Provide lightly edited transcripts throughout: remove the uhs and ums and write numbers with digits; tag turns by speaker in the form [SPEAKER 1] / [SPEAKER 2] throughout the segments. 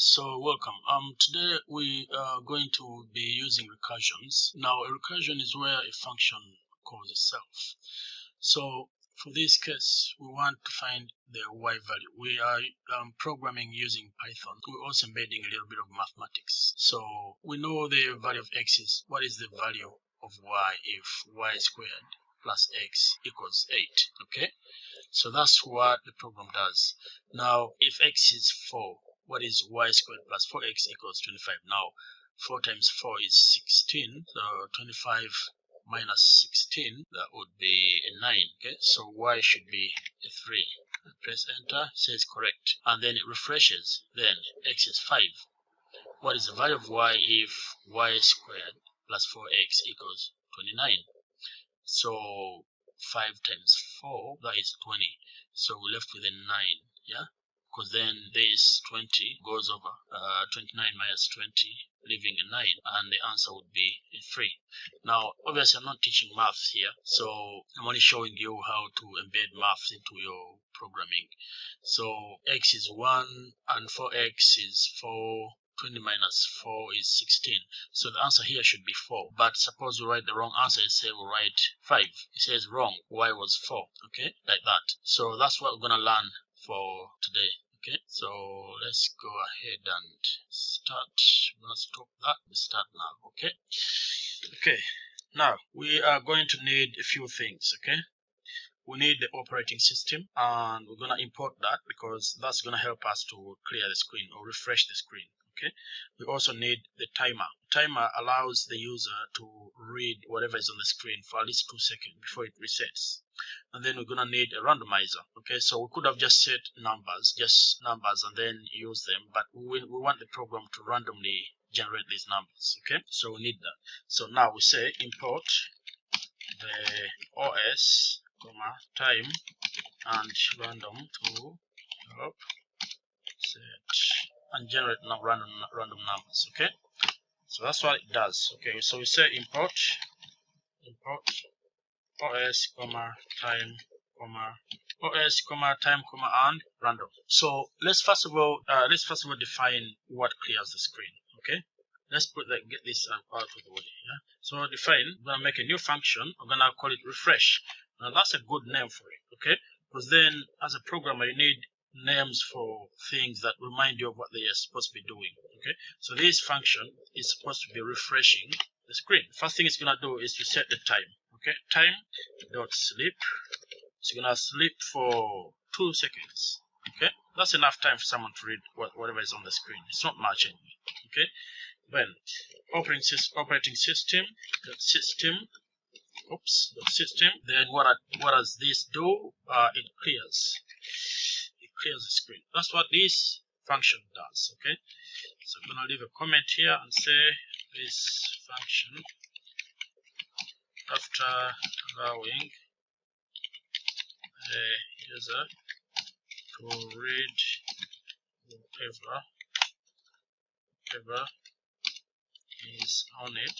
[SPEAKER 1] So welcome. Today we are going to be using recursions. Now, a recursion is where a function calls itself. So for this case, we want to find the y value. We are programming using Python. We're also embedding a little bit of mathematics. So we know the value of x is, what is the value of y if y squared plus x equals 8, okay? So that's what the program does. Now, if x is 4, what is y squared plus 4x equals 25? Now, 4 times 4 is 16, so 25 minus 16, that would be a 9, okay? So y should be a 3. I press enter, says correct, and then it refreshes. Then x is 5. What is the value of y if y squared plus 4x equals 29? So 5 times 4, that is 20. So we're left with a 9, yeah? Because then this 20 goes over 29 minus 20, leaving a 9, and the answer would be a 3. Now, obviously, I'm not teaching math here, so I'm only showing you how to embed math into your programming. So x is 1, and 4x is 4. 20 minus 4 is 16. So the answer here should be 4. But suppose we write the wrong answer, say we write 5. It says wrong, y was 4, okay? Like that. So that's what we're going to learn for today, okay? So let's go ahead and start. We're going to stop that. We start now, okay? Okay, now we are going to need a few things, okay? We need the operating system, and we're going to import that because that's going to help us to clear the screen or refresh the screen. Okay. We also need the timer. Timer allows the user to read whatever is on the screen for at least 2 seconds before it resets. And then we're going to need a randomizer. Okay, so we could have just set numbers, and then use them, but we want the program to randomly generate these numbers. Okay, so we need that. So now we say import the OS, time and random to help set and generate random numbers. Okay, so that's what it does. Okay, so we say import os time and random. So let's first of all define what clears the screen. Okay, let's get this out of the way. Yeah, so define. We're gonna make a new function. We're gonna call it refresh. Now that's a good name for it. Okay, because then as a programmer you need names for things that remind you of what they are supposed to be doing. Okay, so this function is supposed to be refreshing the screen. First thing it's gonna do is to set the time. Okay, time dot sleep. It's gonna sleep for 2 seconds. Okay, that's enough time for someone to read whatever is on the screen. It's not much anyway. Okay, then operating system dot system. Then what does this do? It clears the screen. That's what this function does. Okay, so I'm gonna leave a comment here and say this function, after allowing the user to read whatever is on it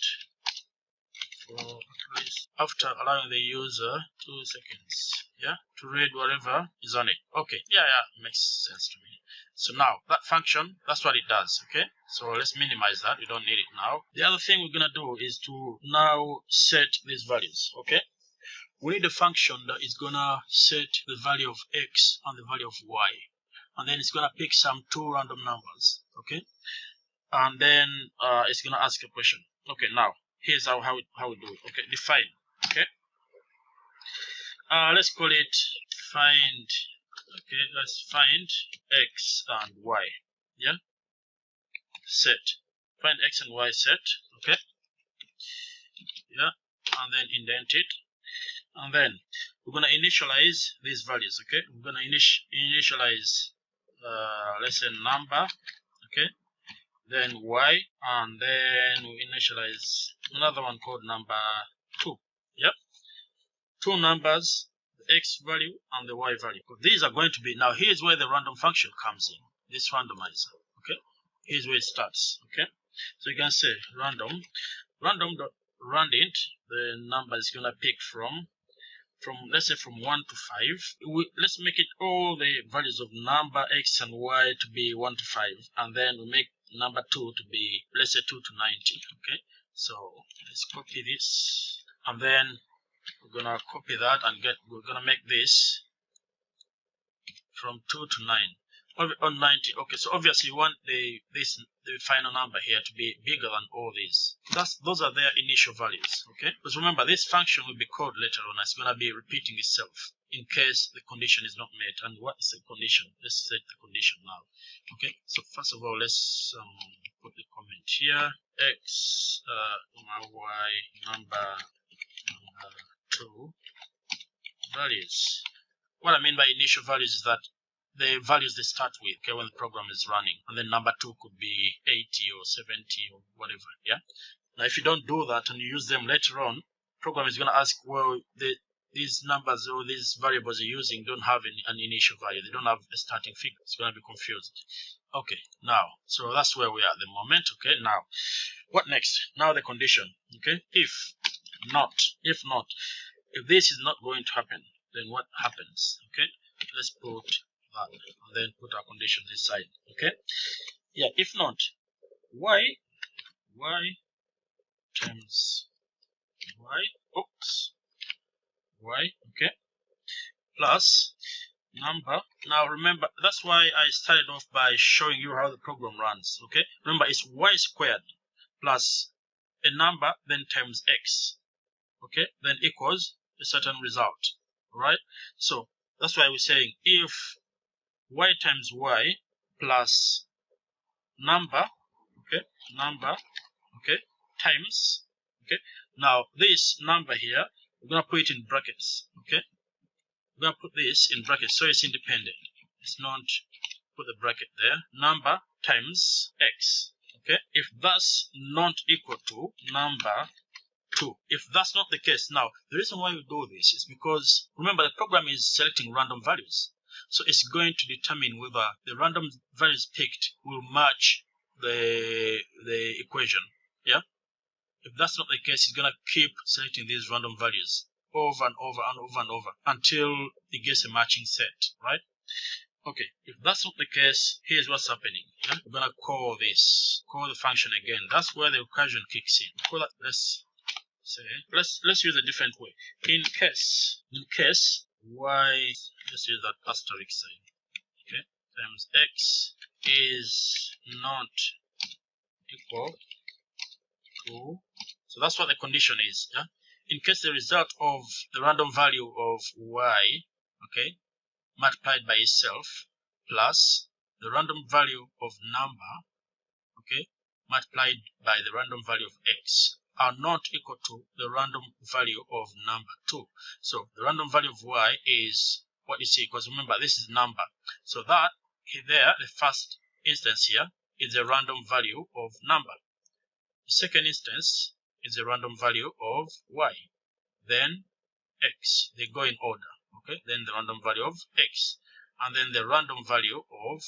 [SPEAKER 1] for at least, after allowing the user 2 seconds, yeah, to read whatever is on it. Okay, yeah, makes sense to me. So now that function, that's what it does. Okay, so let's minimize that. We don't need it now. The other thing we're gonna do is to now set these values. Okay, we need a function that is gonna set the value of x and the value of y, and then it's gonna pick some 2 random numbers. Okay, and then it's gonna ask a question. Okay, now here's how we do it. Okay, define. Okay, let's call it find. Okay, let's find x and y. Yeah, set. Find x and y set. Okay, yeah, and then indent it, and then we're gonna initialize these values. Okay, we're gonna initialize let's say number. Okay, then y, and then we initialize another one called number 2. Yep, 2 numbers, the x value and the y value. These are going to be, now here's where the random function comes in, this randomizer. Okay, here's where it starts. Okay, so you can say random.randint, the number is going to pick from from, let's say, from 1 to 5. Let's make it all the values of number x and y to be 1 to 5, and then we make number 2 to be, let's say, 2 to 90. Okay, so let's copy this, and then we're gonna copy that and we're gonna make this from 2 to 9 on 90. Okay, so obviously you want the final number here to be bigger than all these. Those are their initial values. Okay, because remember, this function will be called later on. It's gonna be repeating itself in case the condition is not met. And what is the condition? Let's set the condition now. Okay, so first of all, let's put the comment here: x, y, number 2 values. What I mean by initial values is that the values they start with, okay, when the program is running, and then number 2 could be 80 or 70 or whatever. Yeah. Now, if you don't do that and you use them later on, program is going to ask, well, these numbers or these variables you're using don't have an initial value. They don't have a starting figure. It's going to be confused. Okay. Now, so that's where we are at the moment. Okay. Now, what next? Now the condition. Okay. If this is not going to happen, then what happens? Okay. Let's put that and then put our condition this side. Okay, yeah, if not, y times y, okay, plus number. Now remember, that's why I started off by showing you how the program runs. Okay, remember, it's y squared plus a number, then times x, okay, then equals a certain result. All right, so that's why we're saying if y times y plus number, okay, times, okay. Now this number here, we're gonna put it in brackets, okay. We're gonna put this in brackets so it's independent. It's not put the bracket there. Number times x, okay. If that's not equal to number 2, if that's not the case, now the reason why we do this is because remember the program is selecting random values. So it's going to determine whether the random values picked will match the equation. Yeah. If that's not the case, it's gonna keep selecting these random values over and over and over and over until it gets a matching set, right? Okay. If that's not the case, here's what's happening. Yeah? We're gonna call the function again. That's where the recursion kicks in. Call that. Let's use a different way. In case y, let's use that asterisk sign, okay, times x is not equal to, so that's what the condition is. Yeah, in case the result of the random value of y, okay, multiplied by itself plus the random value of number, okay, multiplied by the random value of x are not equal to the random value of number 2. So the random value of y is what you see, because remember this is number. So that there, the first instance here is a random value of number. The second instance is a random value of y. Then x. They go in order. Okay. Then the random value of x, and then the random value of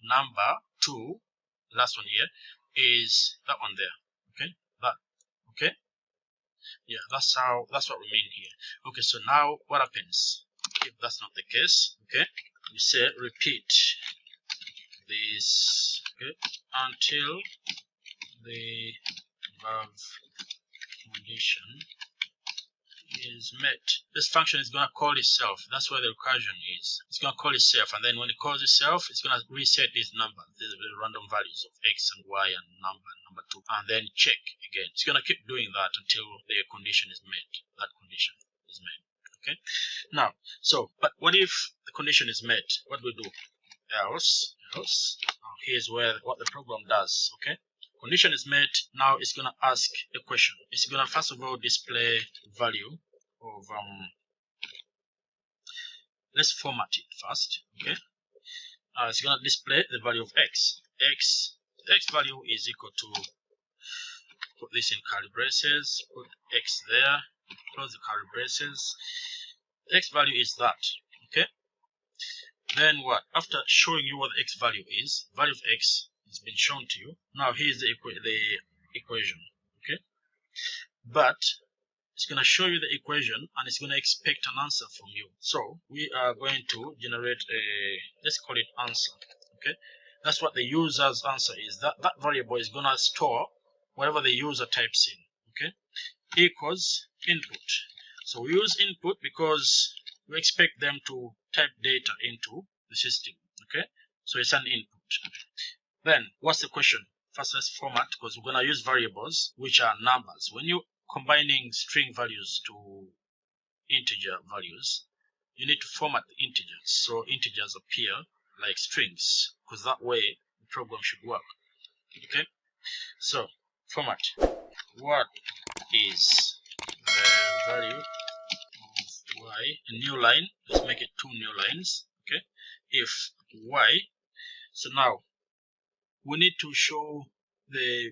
[SPEAKER 1] number 2. Last one here is that one there. Okay, that. Okay, yeah, that's what we mean here. Okay, so now what happens if that's not the case? Okay, we say repeat this, okay, until the above condition is met. This function is going to call itself. That's where the recursion is. It's going to call itself, and then when it calls itself, it's going to reset these numbers, the random values of x and y and number 2, and then check again. It's going to keep doing that until the condition is met. That condition is met. Okay. Now, but what if the condition is met? What do we do? Else. Here's what the program does. Okay. Condition is met. Now it's going to ask a question. It's going to first of all display value of let's format it first. Okay. It's going to display the value of x. The x value is equal to, put this in curly braces, put x there, close the curly braces. The x value is that. Okay. Then what? After showing you what the x value is, value of x has been shown to you. Now here's the equation. Okay, but It's going to show you the equation and it's going to expect an answer from you. So we are going to generate a, let's call it answer. Okay, that's what the user's answer is. That variable is going to store whatever the user types in. Okay, equals input. So we use input because we expect them to type data into the system. Okay, so it's an input. Then what's the question? First, let's format, because we're going to use variables which are numbers. When you're combining string values to integer values, you need to format the integers so integers appear like strings, because that way the program should work. Okay, so format. What is the value of y? A new line. Let's make it 2 new lines. Okay, if y. So now we need to show we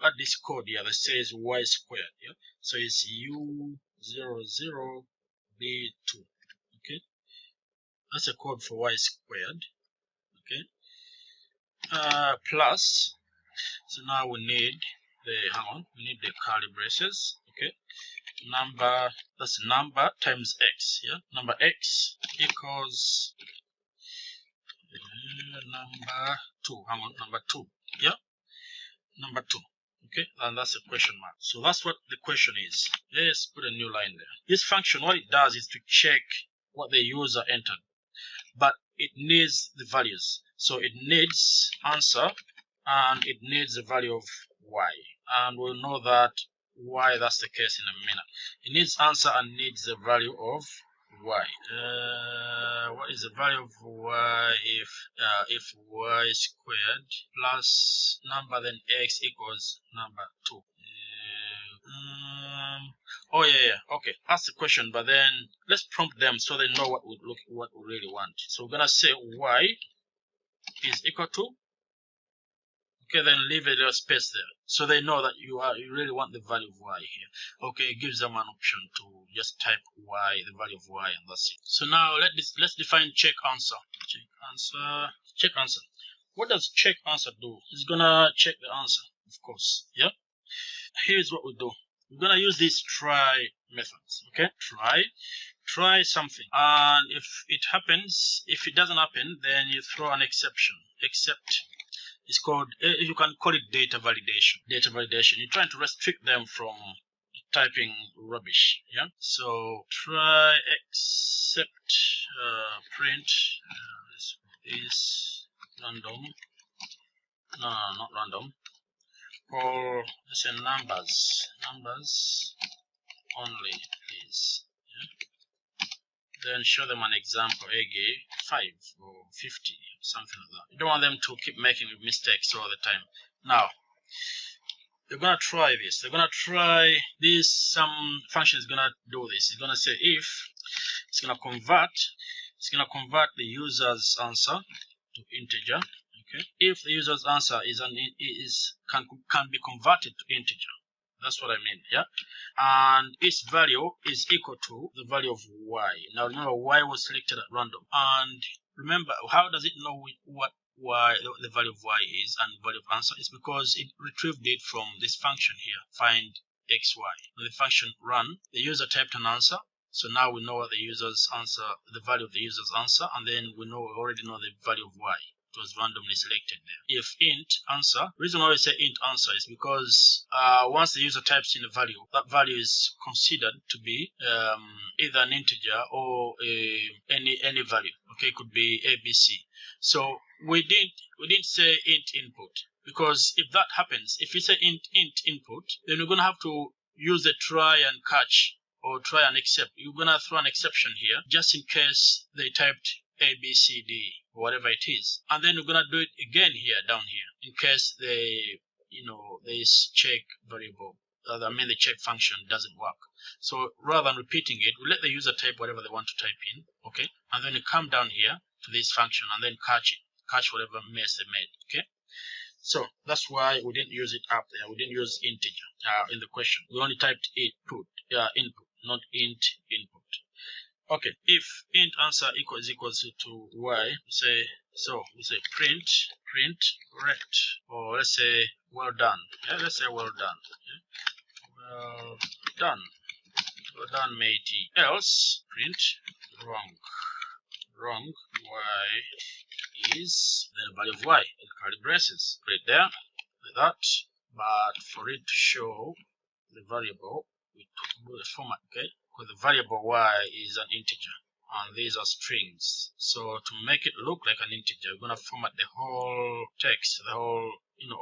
[SPEAKER 1] add this code here that says y squared. Yeah, so it's u00b2. Okay, that's a code for y squared. Okay, plus. So now we need we need the curly braces. Okay, number, that's number times x. Yeah, number x equals number 2. Number 2. Yeah, number 2. Okay, and that's a question mark. So that's what the question is. Let's put a new line there. This function, what it does is to check what the user entered, but it needs the values. So it needs answer and it needs the value of y, and we'll know that why that's the case in a minute. It needs answer and needs the value of y. What is the value of y if y squared plus number then x equals number 2? Oh yeah, okay, that's the question, but then let's prompt them so they know what we really want. So we're gonna say y is equal to, okay, then leave a little space there so they know that you really want the value of y here. Okay, it gives them an option to just type y, the value of y, and that's it. So now let's define check answer. Check answer. What does check answer do? It's gonna check the answer, of course. Yeah. Here's what we do. We're gonna use these try methods. Okay, try something, and if it happens, if it doesn't happen, then you throw an exception. Except, it's called, you can call it data validation. Data validation. You're trying to restrict them from typing rubbish. Yeah. So try except print is random. No, not random. Or let's say numbers only, please. Yeah. Then show them an example, 5 or 50, something like that. You don't want them to keep making mistakes all the time. Now, they're gonna try this. They're gonna try this. Some function is gonna do this. It's gonna say if it's gonna convert the user's answer to integer. Okay, if the user's answer can be converted to integer. That's what I mean, yeah? And its value is equal to the value of y. Now remember, y was selected at random. And remember, how does it know what the value of y is and the value of answer? Is because it retrieved it from this function here, find xy. When the function run, the user typed an answer. So now we know what the user's answer, the value of the user's answer, and then we already know the value of y. It was randomly selected there. If int answer, the reason why we say int answer is because once the user types in a value, that value is considered to be either an integer or any value. Okay, it could be A, B, C. So we didn't say int input, because if that happens, if we say int input, then we're gonna have to use the try and catch or try and except. You're gonna throw an exception here just in case they typed A, B, C, D, or whatever it is, and then we're gonna do it again here, down here, in case this check variable, the check function doesn't work. So rather than repeating it, we let the user type whatever they want to type in, okay, and then you come down here to this function and then catch whatever mess they made. Okay, so that's why we didn't use it up there. We didn't use integer in the question. We only typed input, not int input. Okay, if int answer equals to y, we say print correct, or let's say well done. Yeah, let's say well done. Yeah? Well done. We're done, matey. Else print wrong y is the value of y in curly braces right there like that. But for it to show the variable, we do the format, okay? Because the variable y is an integer and these are strings. So to make it look like an integer, we're gonna format the whole text, the whole,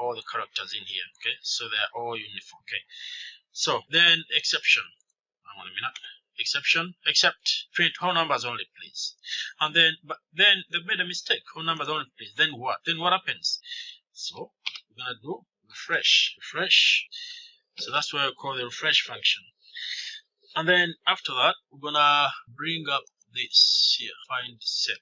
[SPEAKER 1] all the characters in here, okay? So they're all uniform, okay? So then exception. Hang on a minute. Exception, except print whole numbers only, please. And then, but then they made a mistake. Whole numbers only, please. Then what? Then what happens? So we're gonna do refresh. So that's why we call the refresh function. And then after that, we're gonna bring up this here. Find set.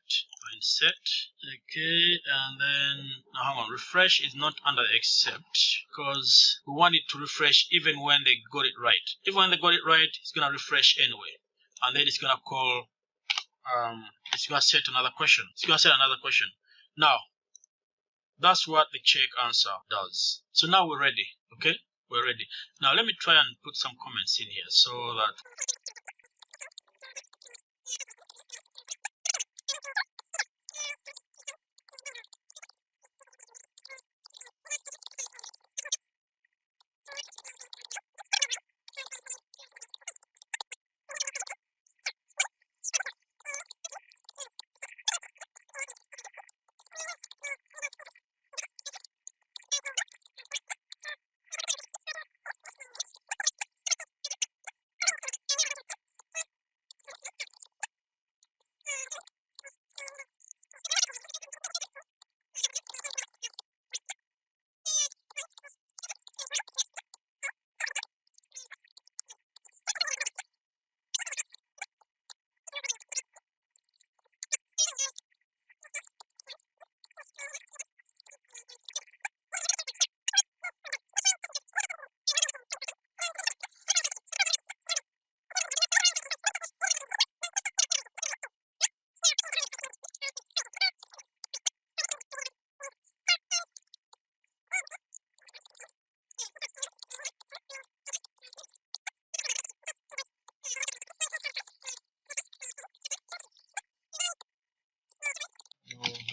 [SPEAKER 1] Okay, and then now hang on. Refresh is not under except because we want it to refresh even when they got it right. Even when they got it right, it's gonna refresh anyway. And then it's gonna call it's gonna set another question. Now that's what the check answer does. So now we're ready. Okay, we're ready. Now let me try and put some comments in here so that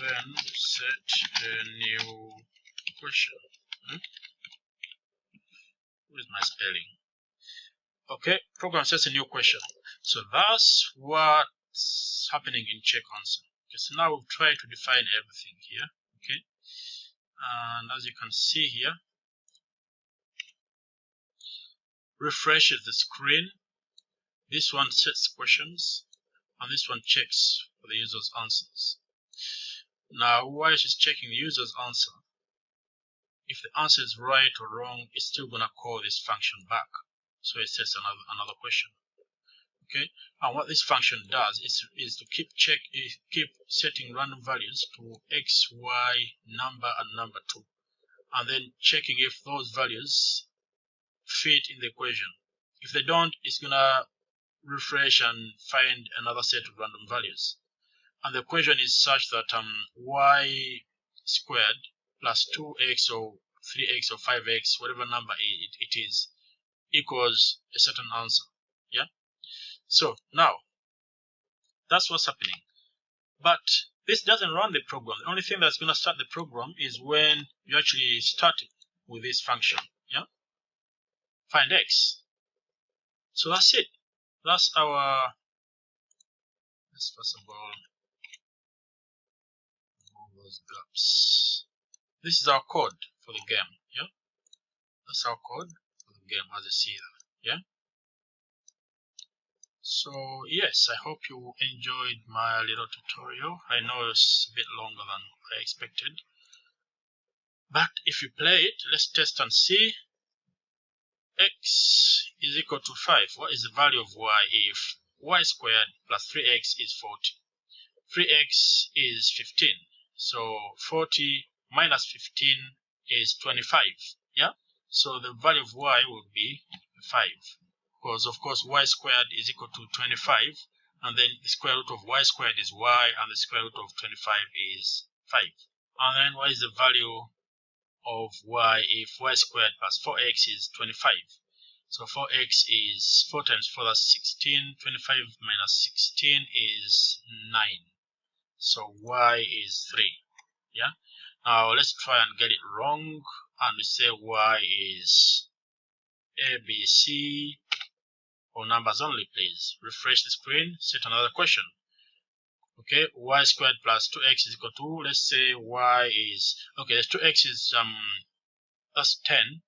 [SPEAKER 1] then set a new question. Where's my spelling? Okay, program sets a new question. So that's what's happening in check answer. Okay, so now we'll try to define everything here. Okay, and as you can see here, refreshes the screen. This one sets questions, and this one checks for the user's answers. Now, while she's checking the user's answer, if the answer is right or wrong, it's still gonna call this function back. So it sets another question. Okay, and what this function does is to keep setting random values to x, y, number, and number 2, and then checking if those values fit in the equation. If they don't, it's gonna refresh and find another set of random values. And the equation is such that y squared plus 2x or 3x or 5x, whatever number it is, equals a certain answer. Yeah. So now that's what's happening. But this doesn't run the program. The only thing that's going to start the program is when you actually start it with this function. Yeah. Find x. So that's it. That's our. Let's first of all remove those gaps. This is our code for the game. Yeah. That's our code for the game, as you see there. Yeah. So yes, I hope you enjoyed my little tutorial. I know it's a bit longer than I expected, but if you play it, let's test and see. X is equal to 5. What is the value of y if y squared plus 3x is 40? 3x is 15, so 40 minus 15 is 25. Yeah, so the value of y will be 5. Because of course y squared is equal to 25, and then the square root of y squared is y, and the square root of 25 is 5. And then what is the value of y if y squared plus 4x is 25? So 4x is 4 times 4, that's 16. 25 minus 16 is 9. So y is 3. Yeah. Now let's try and get it wrong, and we say y is a, b, c, or numbers only, please. Refresh the screen, set another question. Okay, y squared plus 2x is equal to, let's say y is, okay, there's 2x is, that's 10.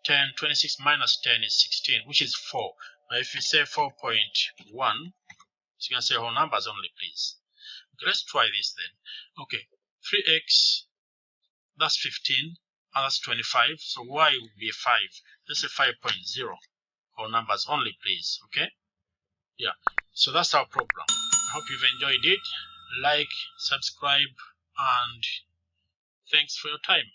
[SPEAKER 1] 10, 26 minus 10 is 16, which is 4. Now if you say 4.1, so you can say whole numbers only, please. Okay, let's try this then. Okay, 3x, that's 15, and that's 25, so y would be 5. Let's say 5.0, whole numbers only, please. Okay, yeah, so that's our program. I hope you've enjoyed it. Like, subscribe, and thanks for your time.